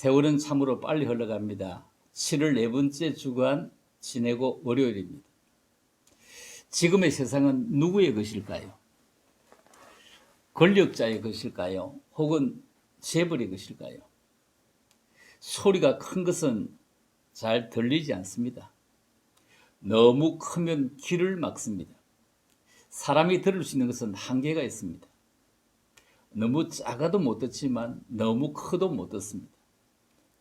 세월은 참으로 빨리 흘러갑니다. 7월 네 번째 주간 지내고 월요일입니다. 지금의 세상은 누구의 것일까요? 권력자의 것일까요? 혹은 재벌의 것일까요? 소리가 큰 것은 잘 들리지 않습니다. 너무 크면 귀를 막습니다. 사람이 들을 수 있는 것은 한계가 있습니다. 너무 작아도 못 듣지만 너무 커도 못 듣습니다.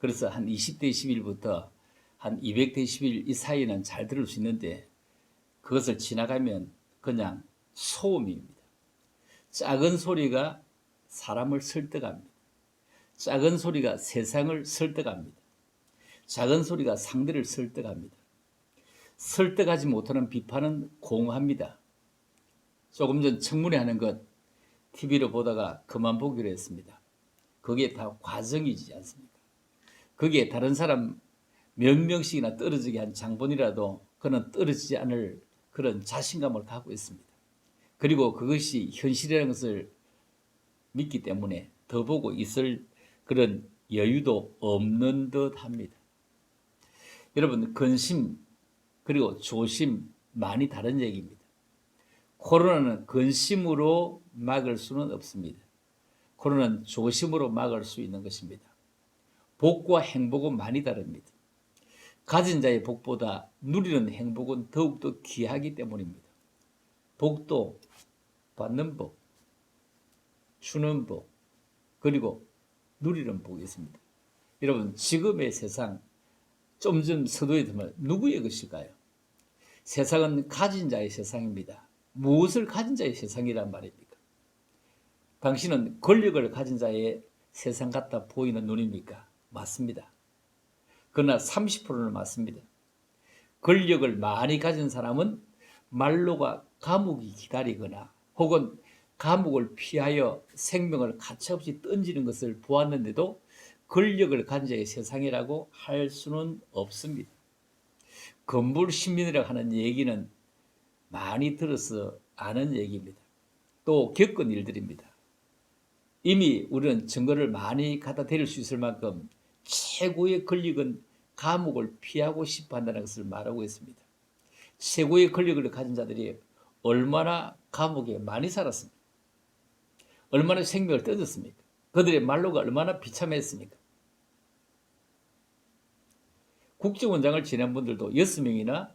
그래서 한 20dB부터 한 200dB 이 사이는 잘 들을 수 있는데 그것을 지나가면 그냥 소음입니다. 작은 소리가 사람을 설득합니다. 작은 소리가 세상을 설득합니다. 작은 소리가 상대를 설득합니다. 설득하지 못하는 비판은 공허합니다. 조금 전 청문회 하는 것 TV로 보다가 그만 보기로 했습니다. 그게 다 과정이지 않습니까? 거기에 다른 사람 몇 명씩이나 떨어지게 한 장본이라도 그는 떨어지지 않을 그런 자신감을 갖고 있습니다. 그리고 그것이 현실이라는 것을 믿기 때문에 더 보고 있을 그런 여유도 없는 듯 합니다. 여러분, 근심 그리고 조심 많이 다른 얘기입니다. 코로나는 근심으로 막을 수는 없습니다. 코로나는 조심으로 막을 수 있는 것입니다. 복과 행복은 많이 다릅니다. 가진 자의 복보다 누리는 행복은 더욱더 귀하기 때문입니다. 복도 받는 복, 주는 복, 그리고 누리는 복이 있습니다. 여러분, 지금의 세상 좀 전 서두에 들면 누구의 것일까요? 세상은 가진 자의 세상입니다. 무엇을 가진 자의 세상이란 말입니까? 당신은 권력을 가진 자의 세상 같아 보이는 눈입니까? 맞습니다. 그러나 30%는 맞습니다. 권력을 많이 가진 사람은 말로가 감옥이 기다리거나 혹은 감옥을 피하여 생명을 가차없이 던지는 것을 보았는데도 권력을 가진 자의 세상이라고 할 수는 없습니다. 건불 신민이라고 하는 얘기는 많이 들어서 아는 얘기입니다. 또 겪은 일들입니다. 이미 우리는 증거를 많이 갖다 대릴 수 있을 만큼 최고의 권력은 감옥을 피하고 싶어 한다는 것을 말하고 있습니다. 최고의 권력을 가진 자들이 얼마나 감옥에 많이 살았습니까? 얼마나 생명을 던졌습니까? 그들의 말로가 얼마나 비참했습니까? 국정원장을 지낸 분들도 6명이나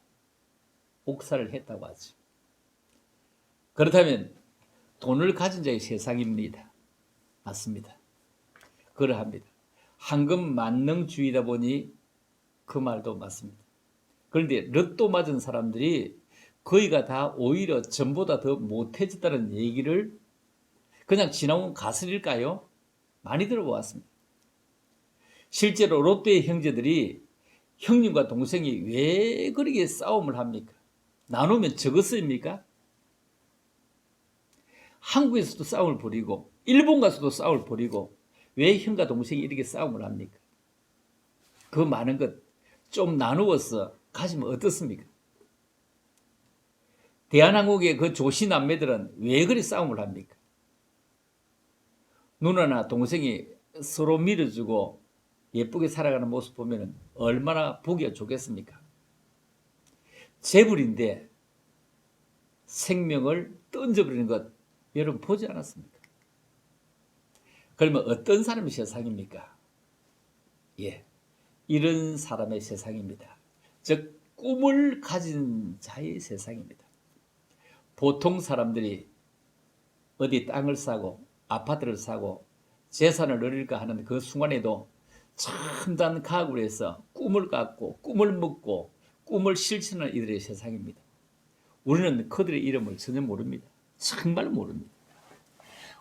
옥살을 했다고 하죠. 그렇다면 돈을 가진 자의 세상입니다. 맞습니다. 그러합니다. 황금 만능주의다 보니 그 말도 맞습니다. 그런데 로또 맞은 사람들이 거의가 다 오히려 전보다 더 못해졌다는 얘기를 그냥 지나온 가설일까요? 많이 들어보았습니다. 실제로 로또의 형제들이 형님과 동생이 왜 그렇게 싸움을 합니까? 나누면 적었습니까? 한국에서도 싸움을 벌이고 일본 가서도 싸움을 벌이고 왜 형과 동생이 이렇게 싸움을 합니까? 그 많은 것 좀 나누어서 가지면 어떻습니까? 대한항공의 그 조씨남매들은 왜 그리 싸움을 합니까? 누나나 동생이 서로 밀어주고 예쁘게 살아가는 모습 보면 얼마나 보기가 좋겠습니까? 재벌인데 생명을 던져버리는 것 여러분 보지 않았습니까? 그러면 어떤 사람의 세상입니까? 예, 이런 사람의 세상입니다. 즉 꿈을 가진 자의 세상입니다. 보통 사람들이 어디 땅을 사고 아파트를 사고 재산을 늘릴까 하는 그 순간에도 첨단 과학으로 해서 꿈을 갖고 꿈을 먹고 꿈을 실천하는 이들의 세상입니다. 우리는 그들의 이름을 전혀 모릅니다. 정말 모릅니다.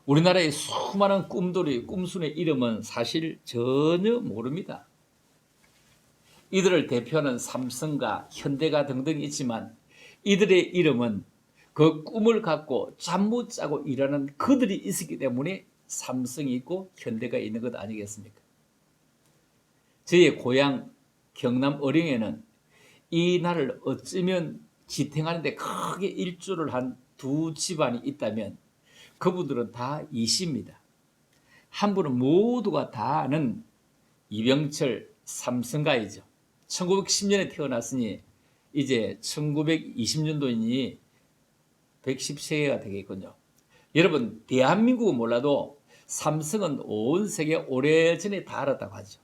우리나라의 수많은 꿈돌이 꿈순의 이름은 사실 전혀 모릅니다. 이들을 대표하는 삼성과 현대가 등등이 있지만 이들의 이름은 그 꿈을 갖고 잠 못 자고 일하는 그들이 있었기 때문에 삼성이 있고 현대가 있는 것 아니겠습니까? 저의 고향 경남 어령에는 이 날을 어쩌면 지탱하는 데 크게 일조를 한 두 집안이 있다면 그분들은 다 이씨입니다. 한 분은 모두가 다 아는 이병철 삼성가이죠. 1910년에 태어났으니 이제 1920년도이니 110세가 되겠군요. 여러분, 대한민국은 몰라도 삼성은 온 세계 오래전에 다 알았다고 하죠.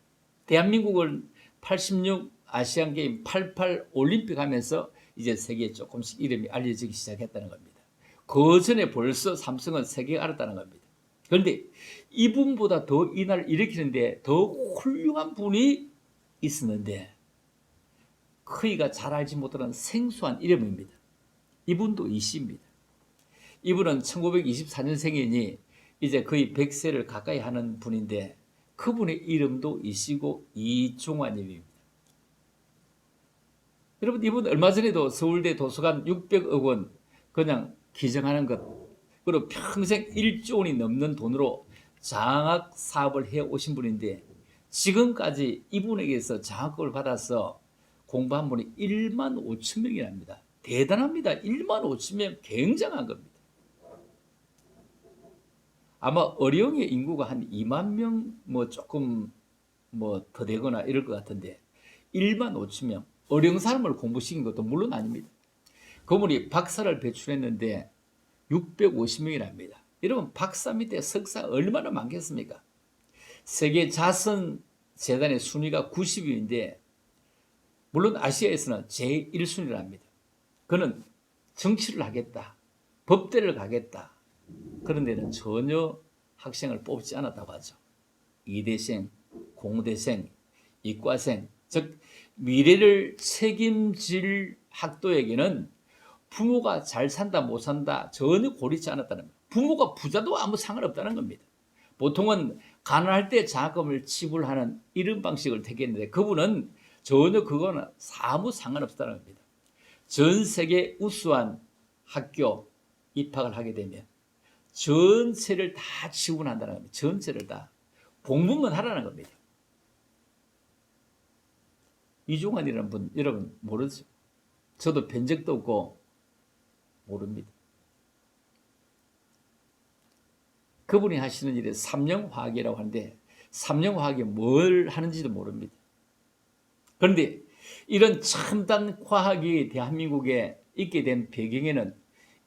대한민국은 86 아시안게임 88 올림픽 하면서 이제 세계에 조금씩 이름이 알려지기 시작했다는 겁니다. 그 전에 벌써 삼성은 세계가 알았다는 겁니다. 그런데 이분보다 더 이날을 일으키는데 더 훌륭한 분이 있었는데 저희가 잘 알지 못하는 생소한 이름입니다. 이분도 이씨입니다. 이분은 1924년생이니 이제 거의 100세를 가까이 하는 분인데 그분의 이름도 이씨고 이종환님입니다. 여러분, 이분 얼마 전에도 서울대 도서관 600억 원 그냥 기증하는 것, 그리고 평생 1조 원이 넘는 돈으로 장학 사업을 해오신 분인데 지금까지 이분에게서 장학금을 받아서 공부한 분이 1만 5천 명이랍니다. 대단합니다. 1만 5천 명, 굉장한 겁니다. 아마 어령의 인구가 한 2만 명 뭐 조금 뭐 더 되거나 이럴 것 같은데 1만 5천 명, 어령 사람을 공부시킨 것도 물론 아닙니다. 그분이 박사를 배출했는데 650명이랍니다. 여러분, 박사 밑에 석사 얼마나 많겠습니까? 세계 자선 재단의 순위가 90위인데 물론 아시아에서는 제1순위랍니다. 그는 정치를 하겠다, 법대를 가겠다, 그런 데는 전혀 학생을 뽑지 않았다고 하죠. 이대생, 공대생, 이과생, 즉 미래를 책임질 학도에게는 부모가 잘 산다 못 산다 전혀 고리치 않았다는 겁니다. 부모가 부자도 아무 상관없다는 겁니다. 보통은 가난할 때 장학금을 지불하는 이런 방식을 택했는데 그분은 전혀 그거는 아무 상관없다는 겁니다. 전 세계 우수한 학교 입학을 하게 되면 전체를 다 지원한다는 겁니다. 전체를 다 공부만 하라는 겁니다. 이종환이라는 분 여러분 모르죠? 저도 뵌 적도 없고 모릅니다. 그분이 하시는 일이 삼령화학이라고 하는데 삼령화학이 뭘 하는지도 모릅니다. 그런데 이런 첨단 과학이 대한민국에 있게 된 배경에는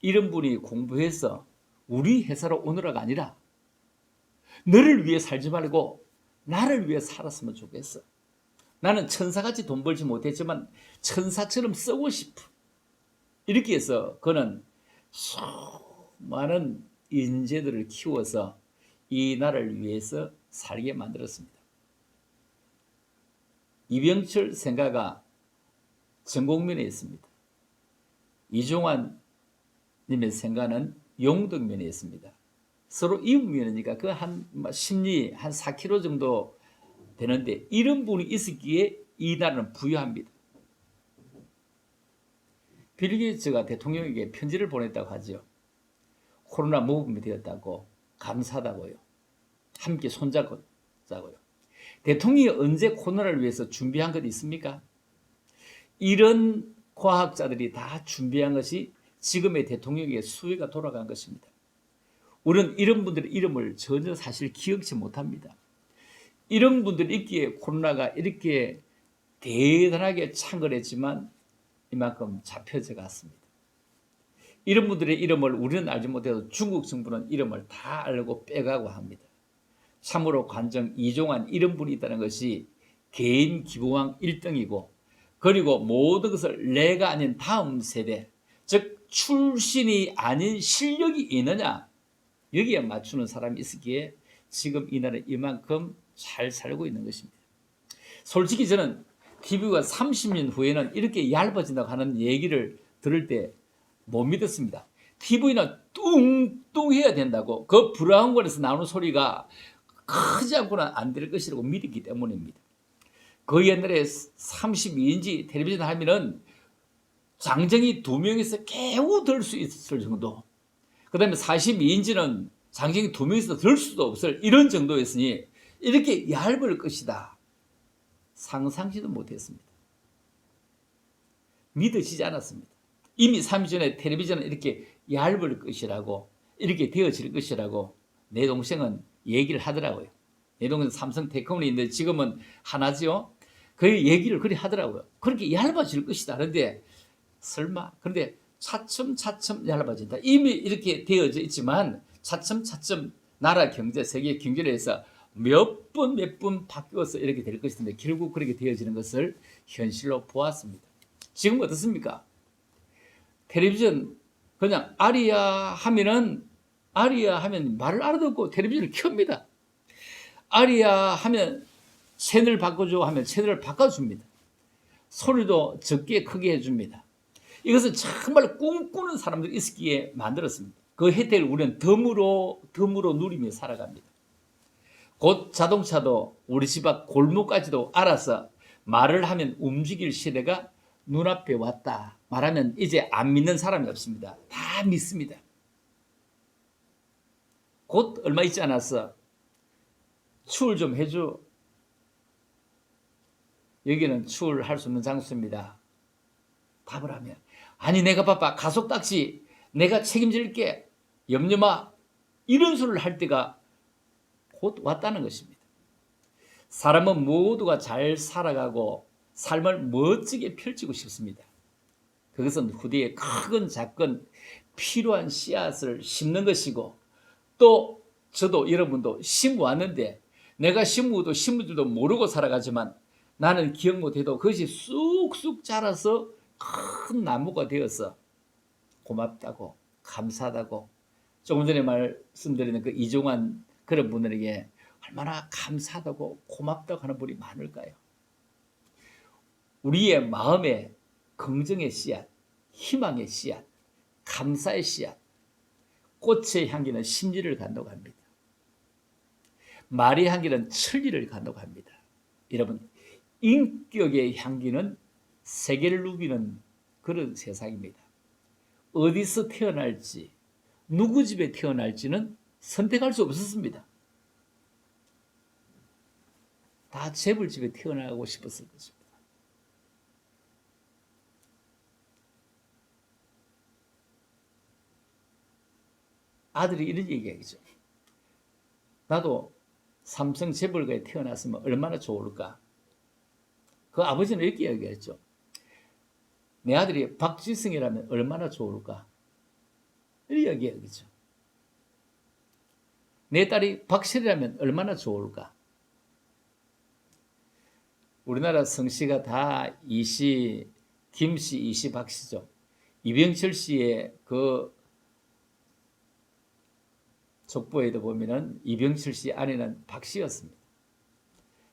이런 분이 공부해서 우리 회사로 오느라가 아니라 너를 위해 살지 말고 나를 위해 살았으면 좋겠어. 나는 천사같이 돈 벌지 못했지만 천사처럼 쓰고 싶어. 이렇게 해서 그는 수많은 인재들을 키워서 이 나라를 위해서 살게 만들었습니다. 이병철 생가가 전곡면에 있습니다. 이종환 님의 생가는 용덕면에 있습니다. 서로 이웃면이니까 그 한 심리 한 4km 정도 되는데 이런 분이 있었기에 이 나라는 부유합니다. 빌 게이츠가 대통령에게 편지를 보냈다고 하죠. 코로나 모범이 되었다고 감사하다고요. 함께 손잡자고요. 대통령이 언제 코로나를 위해서 준비한 것 있습니까? 이런 과학자들이 다 준비한 것이 지금의 대통령에게 수혜가 돌아간 것입니다. 우리는 이런 분들의 이름을 전혀 사실 기억지 못합니다. 이런 분들이 있기에 코로나가 이렇게 대단하게 창궐했지만 이만큼 잡혀져 갔습니다. 이런 분들의 이름을 우리는 알지 못해도 중국 정부는 이름을 다 알고 빼가고 합니다. 참으로 관정 이종환 이런 분이 있다는 것이 개인 기부왕 1등이고 그리고 모든 것을 내가 아닌 다음 세대, 즉 출신이 아닌 실력이 있느냐 여기에 맞추는 사람이 있었기에 지금 이 나라는 이만큼 잘 살고 있는 것입니다. 솔직히 저는 TV가 30년 후에는 이렇게 얇아진다고 하는 얘기를 들을 때 못 믿었습니다. TV는 뚱뚱해야 된다고 그 브라운관에서 나오는 소리가 크지 않고는 안 될 것이라고 믿었기 때문입니다. 그 옛날에 32인치 텔레비전 하면은 장정이 2명에서 겨우 들 수 있을 정도, 그 다음에 42인치는 장정이 2명에서 들 수도 없을 이런 정도였으니 이렇게 얇을 것이다 상상치도 못했습니다. 믿어지지 않았습니다. 이미 3일 전에 텔레비전은 이렇게 얇을 것이라고 이렇게 되어질 것이라고 내 동생은 얘기를 하더라고요. 예전에 삼성 테크논이 있는데 지금은 하나죠. 그 얘기를 그리 하더라고요. 그렇게 얇아질 것이다. 그런데 설마. 그런데 차츰차츰 얇아진다. 이미 이렇게 되어져 있지만 차츰차츰 나라 경제, 세계 경제를 해서 몇 번 바뀌어서 이렇게 될 것인데 결국 그렇게 되어지는 것을 현실로 보았습니다. 지금 어떻습니까? 텔레비전 그냥 아리아 하면 말을 알아듣고 텔레비전을 켭니다. 아리아 하면 채널 바꿔줘 하면 채널을 바꿔줍니다. 소리도 적게 크게 해줍니다. 이것은 정말 꿈꾸는 사람들이 있기에 만들었습니다. 그 혜택을 우리는 덤으로 누리며 살아갑니다. 곧 자동차도 우리 집 앞 골목까지도 알아서 말을 하면 움직일 시대가 눈앞에 왔다. 말하면 이제 안 믿는 사람이 없습니다. 다 믿습니다. 곧 얼마 있지 않았어. 추울 좀 해줘. 여기는 추울할 수 없는 장소입니다. 답을 하면 아니 내가 바빠. 가속딱지 내가 책임질게. 염려마. 이런 소리를 할 때가 곧 왔다는 것입니다. 사람은 모두가 잘 살아가고 삶을 멋지게 펼치고 싶습니다. 그것은 후대에 크건 작건 필요한 씨앗을 심는 것이고 또 저도 여러분도 심어왔는데 내가 심어도 심은지도 모르고 살아가지만 나는 기억 못해도 그것이 쑥쑥 자라서 큰 나무가 되어서 고맙다고 감사하다고 조금 전에 말씀드리는 그 이종환 그런 분들에게 얼마나 감사하다고 고맙다고 하는 분이 많을까요? 우리의 마음에 긍정의 씨앗, 희망의 씨앗, 감사의 씨앗, 꽃의 향기는 심리를 간다고 합니다. 말의 향기는 천리를 간다고 합니다. 여러분, 인격의 향기는 세계를 누비는 그런 세상입니다. 어디서 태어날지, 누구 집에 태어날지는 선택할 수 없었습니다. 다 재벌집에 태어나고 싶었을 것입니다. 아들이 이런 얘기하죠. 나도 삼성 재벌가에 태어났으면 얼마나 좋을까. 그 아버지는 이렇게 이야기했죠. 내 아들이 박지성이라면 얼마나 좋을까. 이렇게 이야기하죠. 내 딸이 박실이라면 얼마나 좋을까. 우리나라 성씨가 다 이씨, 김씨, 이씨, 박씨죠. 이병철 씨의 그 족보에도 보면은 이병철 씨 아내는 박씨였습니다.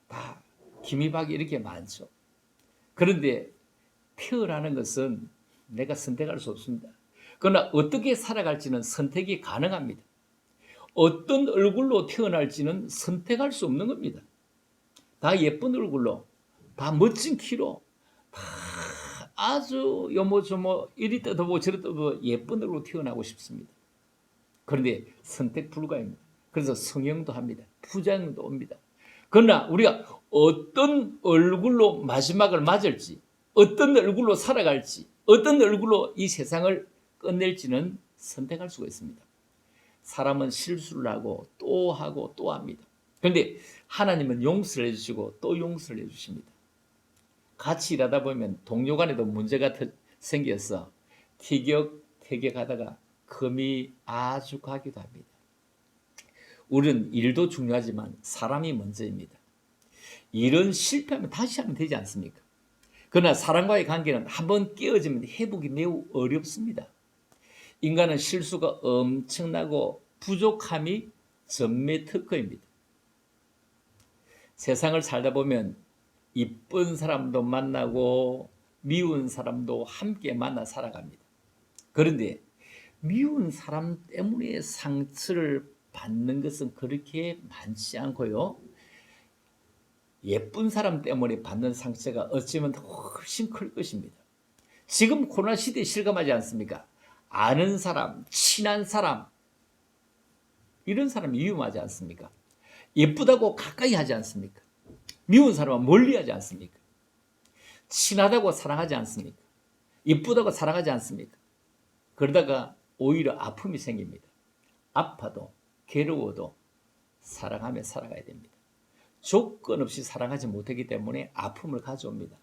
다 김이 박이 이렇게 많죠. 그런데 태어나는 것은 내가 선택할 수 없습니다. 그러나 어떻게 살아갈지는 선택이 가능합니다. 어떤 얼굴로 태어날지는 선택할 수 없는 겁니다. 다 예쁜 얼굴로, 다 멋진 키로, 다 아주 요모조모 이리 뜯어보고 저리 뜯어보고 예쁜 얼굴로 태어나고 싶습니다. 그런데 선택 불가입니다. 그래서 성형도 합니다. 부작용도 옵니다. 그러나 우리가 어떤 얼굴로 마지막을 맞을지, 어떤 얼굴로 살아갈지, 어떤 얼굴로 이 세상을 끝낼지는 선택할 수가 있습니다. 사람은 실수를 하고 또 합니다. 그런데 하나님은 용서를 해주시고 또 용서를 해주십니다. 같이 일하다 보면 동료 간에도 문제가 생겨서 티격태격하다가 금이 아주 가기도 합니다. 우리는 일도 중요하지만 사람이 먼저입니다. 일은 실패하면 다시 하면 되지 않습니까? 그러나 사람과의 관계는 한번 깨어지면 회복이 매우 어렵습니다. 인간은 실수가 엄청나고 부족함이 전매 특허입니다. 세상을 살다 보면 이쁜 사람도 만나고 미운 사람도 함께 만나 살아갑니다. 그런데 미운 사람 때문에 상처를 받는 것은 그렇게 많지 않고요. 예쁜 사람 때문에 받는 상처가 어쩌면 훨씬 클 것입니다. 지금 코로나 시대에 실감하지 않습니까? 아는 사람, 친한 사람, 이런 사람이 위험하지 않습니까? 예쁘다고 가까이 하지 않습니까? 미운 사람은 멀리 하지 않습니까? 친하다고 사랑하지 않습니까? 예쁘다고 사랑하지 않습니까? 그러다가 오히려 아픔이 생깁니다. 아파도 괴로워도 사랑하며 살아가야 됩니다. 조건 없이 사랑하지 못했기 때문에 아픔을 가져옵니다.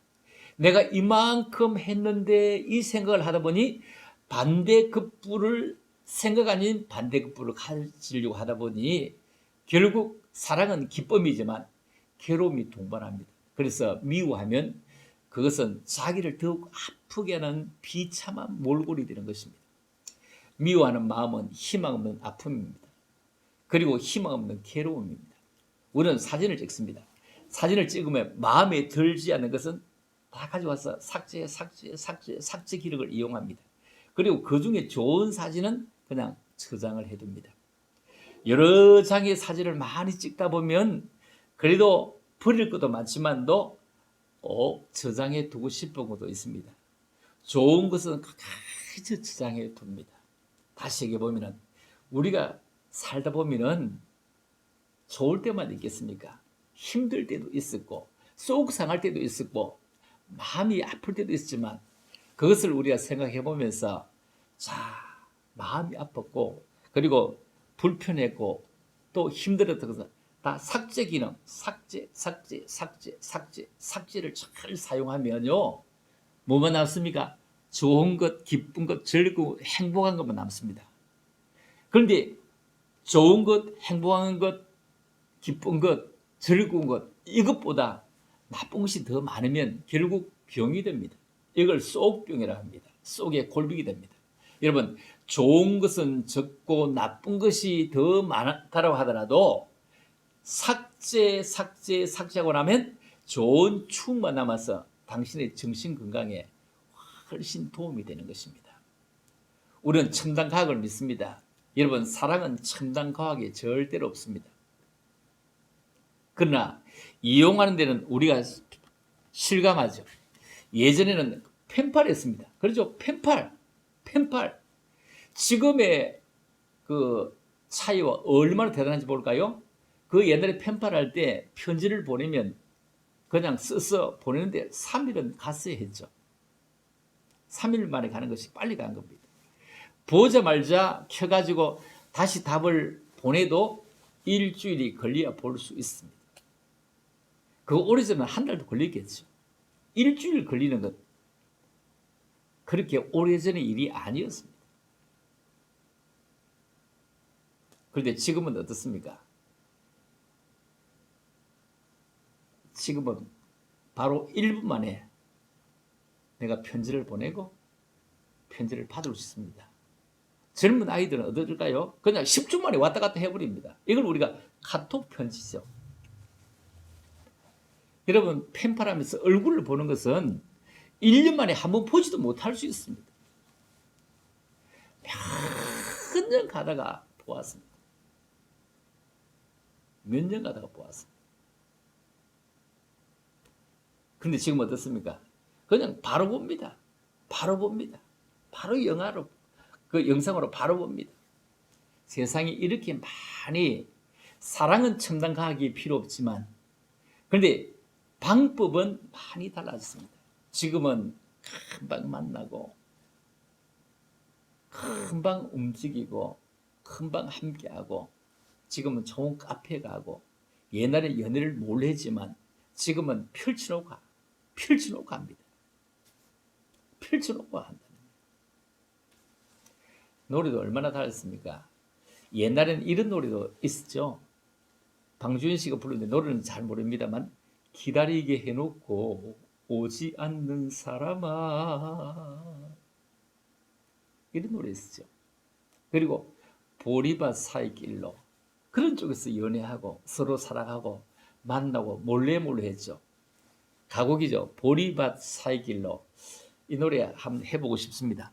내가 이만큼 했는데 이 생각을 하다 보니 반대급부를 생각 아닌 반대급부를 가지려고 하다 보니 결국 사랑은 기쁨이지만 괴로움이 동반합니다. 그래서 미워하면 그것은 자기를 더욱 아프게 하는 비참한 몰골이 되는 것입니다. 미워하는 마음은 희망 없는 아픔입니다. 그리고 희망 없는 괴로움입니다. 우리는 사진을 찍습니다. 사진을 찍으면 마음에 들지 않는 것은 다 가져와서 삭제 기록을 이용합니다. 그리고 그 중에 좋은 사진은 그냥 저장을 해둡니다. 여러 장의 사진을 많이 찍다 보면 그래도 버릴 것도 많지만도 저장해 두고 싶은 것도 있습니다. 좋은 것은 끝까지 저장해 둡니다. 다시 얘기해 보면은 우리가 살다 보면은 좋을 때만 있겠습니까? 힘들 때도 있었고 속 상할 때도 있었고 마음이 아플 때도 있었지만 그것을 우리가 생각해 보면서 마음이 아팠고 그리고 불편했고 또 힘들었던 것은 다 삭제 기능, 삭제를 잘 사용하면요. 뭐만 남습니까? 좋은 것, 기쁜 것, 즐거운, 행복한 것만 남습니다. 그런데 좋은 것, 행복한 것, 기쁜 것, 즐거운 것 이것보다 나쁜 것이 더 많으면 결국 병이 됩니다. 이걸 속병이라고 합니다. 속에 골병이 됩니다. 여러분 좋은 것은 적고 나쁜 것이 더 많다고 하더라도 삭제하고 나면 좋은 추억만 남아서 당신의 정신 건강에 훨씬 도움이 되는 것입니다. 우리는 첨단 과학을 믿습니다. 여러분 사랑은 첨단 과학에 절대로 없습니다. 그러나 이용하는 데는 우리가 실감하죠. 예전에는 펜팔이었습니다. 그렇죠? 펜팔. 지금의 그 차이와 얼마나 대단한지 볼까요? 그 옛날에 펜팔 할 때 편지를 보내면 그냥 써서 보내는데 3일은 갔어야 했죠. 3일 만에 가는 것이 빨리 간 겁니다. 보자마자 켜가지고 다시 답을 보내도 일주일이 걸려야 볼 수 있습니다. 그 오래전에 한 달도 걸리겠죠. 일주일 걸리는 것 그렇게 오래전의 일이 아니었습니다. 그런데 지금은 어떻습니까? 지금은 바로 1분 만에 내가 편지를 보내고 편지를 받을 수 있습니다. 젊은 아이들은 어떨까요? 그냥 10초 만에 왔다 갔다 해버립니다. 이걸 우리가 카톡 편지죠. 여러분 펜팔하면서 얼굴을 보는 것은 1년 만에 한 번 보지도 못할 수 있습니다. 몇 년 가다가 보았습니다. 몇 년 가다가 보았습니다. 그런데 지금 어떻습니까? 그냥 바로 봅니다. 바로 영화로 그 영상으로 바로 봅니다. 세상이 이렇게 많이 사랑은 첨단 과학이 필요 없지만 그런데 방법은 많이 달라졌습니다. 지금은 금방 만나고 금방 움직이고 금방 함께하고 지금은 좋은 카페 가고 옛날에 연애를 몰래 했지만 지금은 펼쳐놓고 합니다. 펼쳐놓고 한다. 노래도 얼마나 달랐습니까? 옛날에는 이런 노래도 있었죠. 방주현 씨가 부르는데 노래는 잘 모릅니다만 기다리게 해놓고 오지 않는 사람아 이런 노래 있었죠. 그리고 보리밭 사이길로 그런 쪽에서 연애하고 서로 사랑하고 만나고 몰래 했죠. 가곡이죠. 보리밭 사이길로 이 노래 한번 해보고 싶습니다.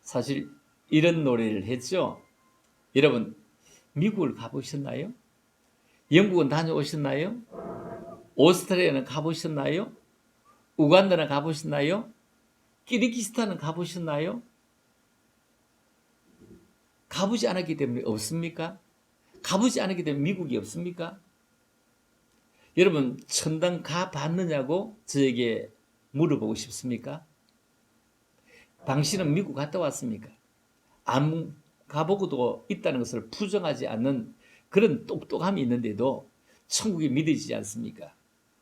사실 이런 노래를 했죠. 여러분, 미국을 가보셨나요? 영국은 다녀오셨나요? 오스트레일리아는 가보셨나요? 우간다는 가보셨나요? 키르기스탄은 가보셨나요? 가보지 않았기 때문에 없습니까? 가보지 않았기 때문에 미국이 없습니까? 여러분, 천당 가봤느냐고 저에게 물어보고 싶습니까? 당신은 미국 갔다 왔습니까? 안 가보고도 있다는 것을 부정하지 않는 그런 똑똑함이 있는데도 천국이 믿어지지 않습니까?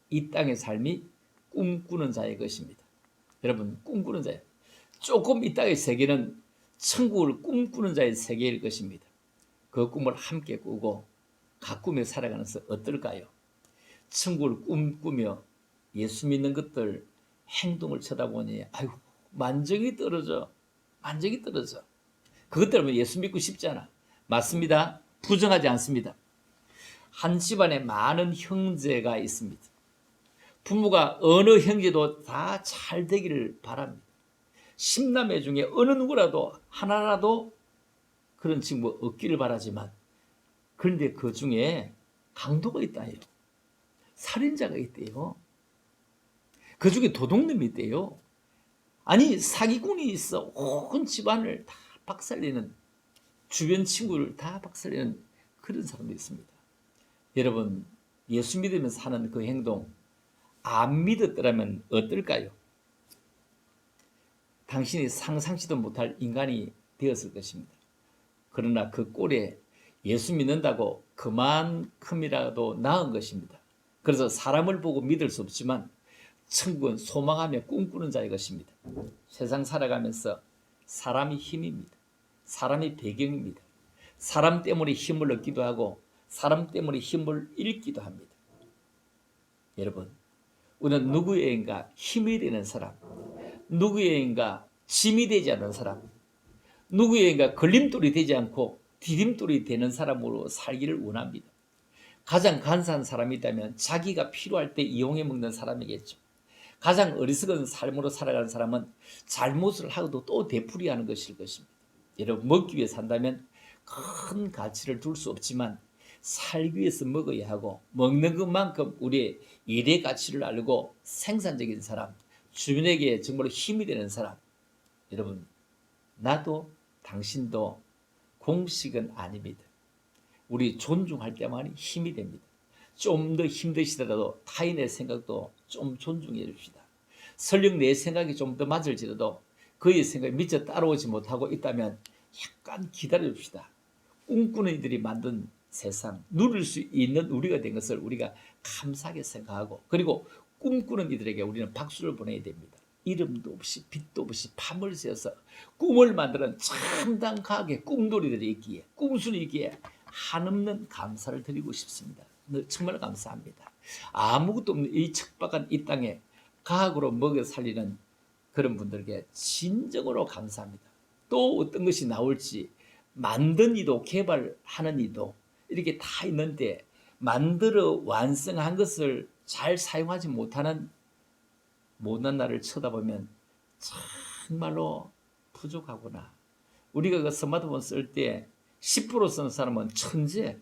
이 땅의 삶이 꿈꾸는 자의 것입니다. 여러분, 꿈꾸는 자예요. 조금 이 땅의 세계는 천국을 꿈꾸는 자의 세계일 것입니다. 그 꿈을 함께 꾸고 가꾸며 살아가는 것은 어떨까요? 천국을 꿈꾸며 예수 믿는 것들 행동을 쳐다보니 아유, 만족이 떨어져. 만족이 떨어져. 그것 때문에 예수 믿고 싶지 않아. 맞습니다. 부정하지 않습니다. 한 집안에 많은 형제가 있습니다. 부모가 어느 형제도 다 잘 되기를 바랍니다. 10남매 중에 어느 누구라도 하나라도 그런 친구 없기를 바라지만 그런데 그 중에 강도가 있다요. 살인자가 있대요. 그 중에 도둑놈이 있대요. 아니 사기꾼이 있어. 온 집안을 다 박살내는, 주변 친구를 다 박살내는 그런 사람도 있습니다. 여러분, 예수 믿으면서 하는 그 행동 안 믿었더라면 어떨까요? 당신이 상상치도 못할 인간이 되었을 것입니다. 그러나 그 꼴에 예수 믿는다고 그만큼이라도 나은 것입니다. 그래서 사람을 보고 믿을 수 없지만 천국은 소망하며 꿈꾸는 자의 것입니다. 세상 살아가면서 사람이 힘입니다. 사람이 배경입니다. 사람 때문에 힘을 얻기도 하고 사람 때문에 힘을 잃기도 합니다. 여러분, 우리는 누구에게인가 힘이 되는 사람, 누구에게인가 짐이 되지 않는 사람, 누구에게인가 걸림돌이 되지 않고 디딤돌이 되는 사람으로 살기를 원합니다. 가장 간사한 사람이 있다면 자기가 필요할 때 이용해 먹는 사람이겠죠. 가장 어리석은 삶으로 살아가는 사람은 잘못을 하고도 또 되풀이하는 것일 것입니다. 여러분, 먹기 위해 산다면 큰 가치를 둘 수 없지만 살기 위해서 먹어야 하고 먹는 것만큼 우리의 일의 가치를 알고 생산적인 사람, 주변에게 정말 힘이 되는 사람. 여러분, 나도 당신도 공식은 아닙니다. 우리 존중할 때만이 힘이 됩니다. 좀 더 힘드시더라도 타인의 생각도 좀 존중해 줍시다. 설령 내 생각이 좀 더 맞을지라도 그의 생각에 미처 따라오지 못하고 있다면 약간 기다려 줍시다. 꿈꾸는 이들이 만든 세상, 누릴 수 있는 우리가 된 것을 우리가 감사하게 생각하고, 그리고 꿈꾸는 이들에게 우리는 박수를 보내야 됩니다. 이름도 없이 빛도 없이 밤을 새어서 꿈을 만드는 참담 가게 꿈돌이들이 있기에, 꿈순이 있기에 한없는 감사를 드리고 싶습니다. 정말 감사합니다. 아무것도 없는 이 척박한 이 땅에 가학으로 먹여 살리는 그런 분들에게 진정으로 감사합니다. 또 어떤 것이 나올지, 만든 이도 개발하는 이도 이렇게 다 있는데 만들어 완성한 것을 잘 사용하지 못하는 못난 나를 쳐다보면 정말로 부족하구나. 우리가 그 스마트폰 쓸 때 10% 쓰는 사람은 천재.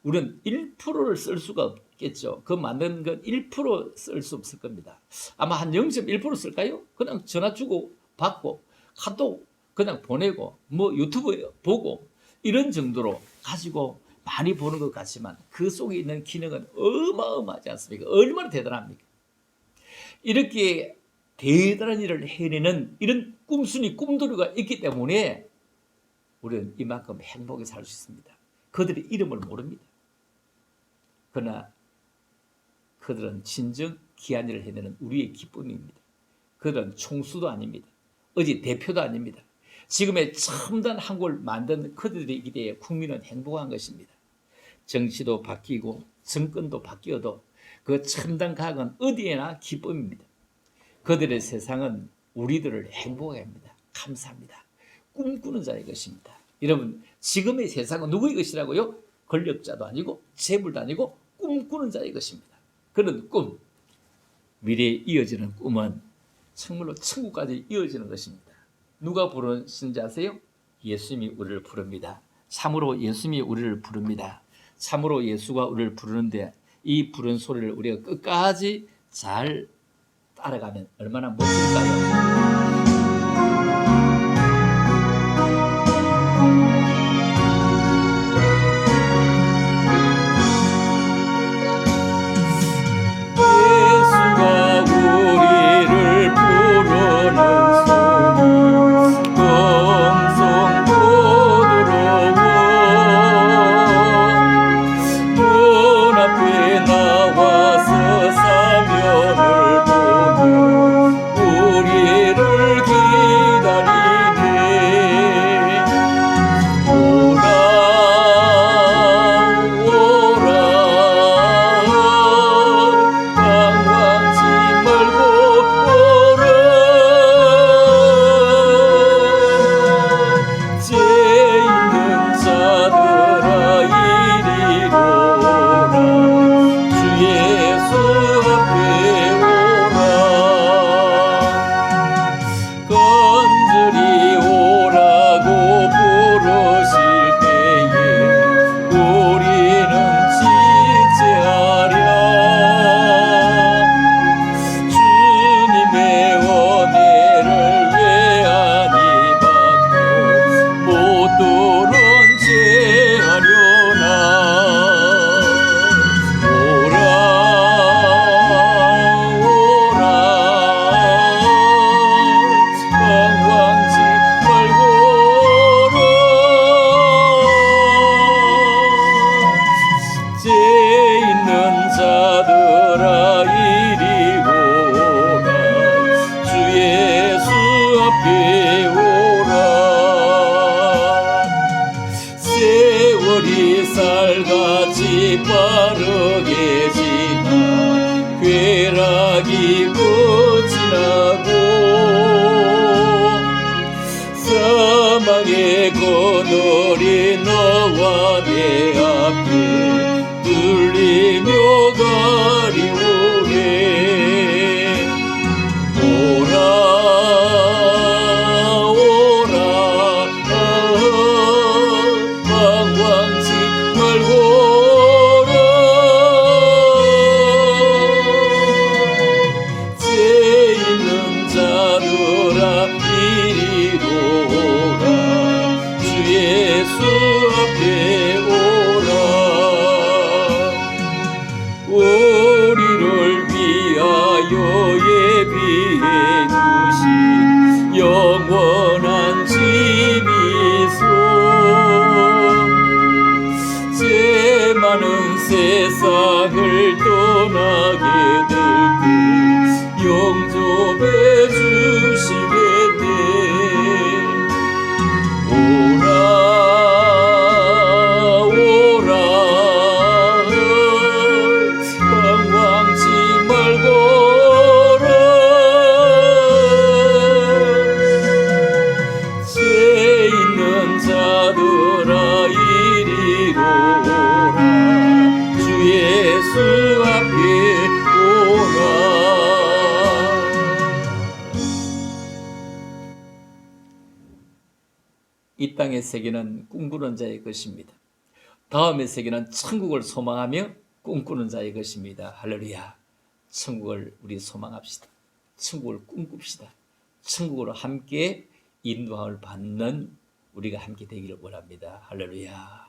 우리는 1%를 쓸 수가 없겠죠. 그 만든 건 1% 쓸 수 없을 겁니다. 아마 한 0.1% 쓸까요? 그냥 전화 주고 받고 카톡 그냥 보내고 뭐 유튜브 보고 이런 정도로 가지고 많이 보는 것 같지만 그 속에 있는 기능은 어마어마하지 않습니까? 얼마나 대단합니까? 이렇게 대단한 일을 해내는 이런 꿈순이 꿈돌이가 있기 때문에 우리는 이만큼 행복하게 살 수 있습니다. 그들의 이름을 모릅니다. 그러나 그들은 진정 귀한 일을 해내는 우리의 기쁨입니다. 그들은 총수도 아닙니다. 어디 대표도 아닙니다. 지금의 첨단 한국을 만든 그들의 기대에 국민은 행복한 것입니다. 정치도 바뀌고 정권도 바뀌어도 그 첨단 과학은 어디에나 기쁨입니다. 그들의 세상은 우리들을 행복하게 합니다. 감사합니다. 꿈꾸는 자의 것입니다. 여러분, 지금의 세상은 누구의 것이라고요? 권력자도 아니고 재물도 아니고 꿈꾸는 자의 것입니다. 그런 꿈, 미래에 이어지는 꿈은 정말로 천국까지 이어지는 것입니다. 누가 부르시는지 아세요? 예수님이 우리를 부릅니다. 참으로 예수님이 우리를 부릅니다. 참으로 예수가 우리를 부르는데 이 부른 소리를 우리가 끝까지 잘 따라가면 얼마나 멋질까요? 예수가 우리를 부르는 소리 엄청 부드러워 문 앞에 나와서 사면을 보며 우리를 기다리네 오라 방황치 말고 오라 죄 있는 자들아 이리로 오라 주 예수 앞에 오라 간절히 오라고 부르실 때에 우리는 지체하랴 주님의 은혜를 외안히 받고 모두는 제하려나 오라 방황치 말고 오라 죄 있는 자들아 이리 오라 주 예수 앞에 오라 세월이 살같이 빠르게 지나 쾌락이 끝이 나고 사망의 그늘이 너와 내 앞에 들리며 가리우네 오라 방황치 말고 오라 죄 있는 자들아 이리로 오라 주 예수 앞에 오라 우리를 위하여 예비해 두신 영원한 집이 있어 죄 많은 세상을 떠나게 될 때 영접해 주시겠네 방황치 말고 오라 죄 있는 자들아 이리로 오라 주 예수 앞에 오라 이 땅의 세계는 꿈꾸는 자의 것입니다. 다음의 세계는 천국을 소망하며 꿈꾸는 자의 것입니다. 할렐루야. 천국을 우리 소망합시다. 천국을 꿈꿉시다. 천국으로 함께 인도함을 받는 우리가 함께 되기를 원합니다. 할렐루야.